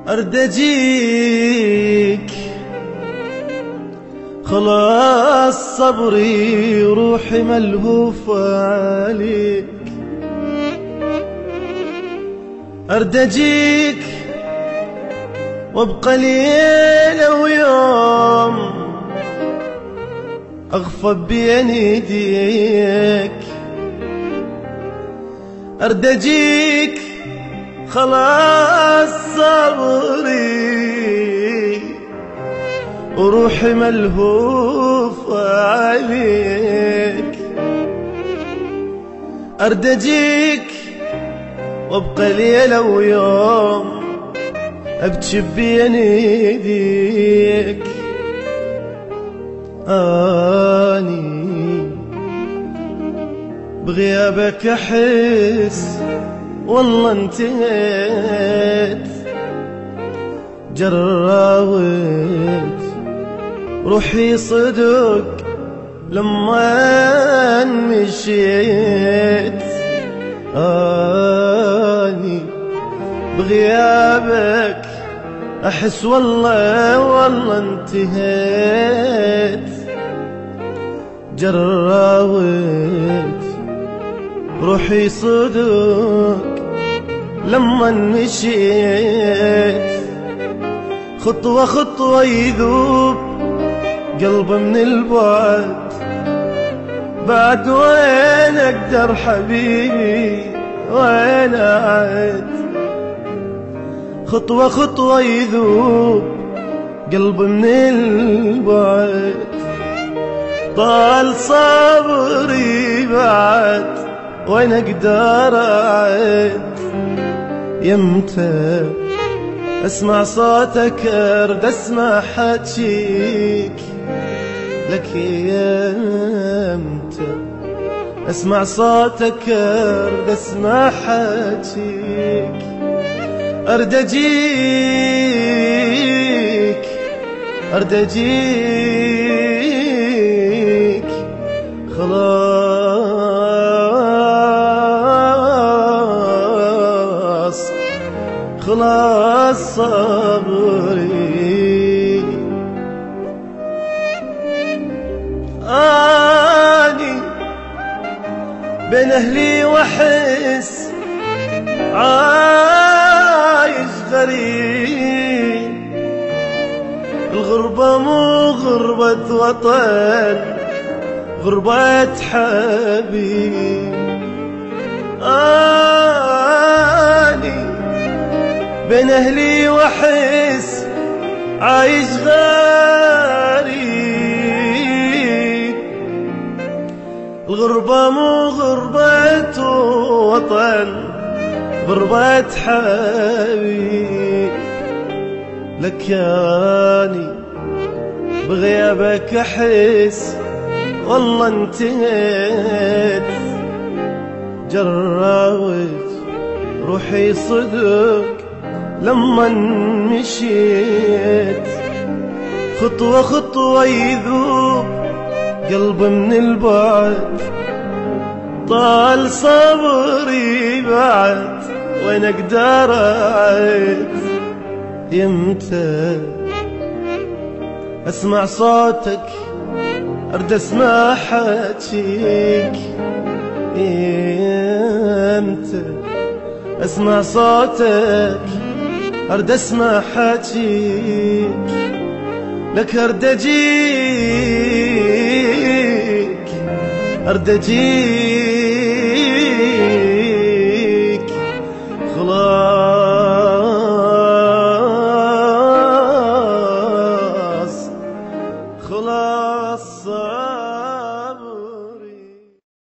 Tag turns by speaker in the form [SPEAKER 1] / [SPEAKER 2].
[SPEAKER 1] أرد أجيك خلاص صبري وروحي ملهوفة عليك. أرد أجيك وابقى ليلة ويوم أغفب بين يديك. أرد أجيك خلاص صبري وروحي ملهوفة عليك. أرد أجيك وابقى ليلة ويوم أبكي بين يديك. أني بغيابك أحس والله انتهيت. جراوت روحي صدق لما مشيت. أني بغيابك أحس والله انتهيت. جراوت روحي صدق لما مشيت. خطوة خطوة يذوب قلبي من البعد. بعد وين أقدر حبيبي وين أعد. خطوة خطوة يذوب قلبي من البعد. طال صبري بعد وين أقدر أعد. يمتى أسمع صوتك أرد أسمع حكيك لك. يمتى أسمع صوتك أرد أسمع حكيك. أرد أجيك أرد أجيك خلاص صبري. أني بين أهلي وأحس عايش غريب. الغربة مو غربة وطن غربة حبيب. أني بين أهلي وأحس عايش غريب. الغربة مو غربة وطن غربة حبيب. لك ياني بغيابك أحس والله انتهيت. جراوت روحي صدق لما مشيت. خطوة خطوة يذوب قلبي من البعد. طال صبري بعد وين أقدر أعد. يمتى أسمع صوتك أرد أسمع حكيك. يمتى أسمع صوتك أرد أسمع حكيك لك. أرد أجيك أرد أجيك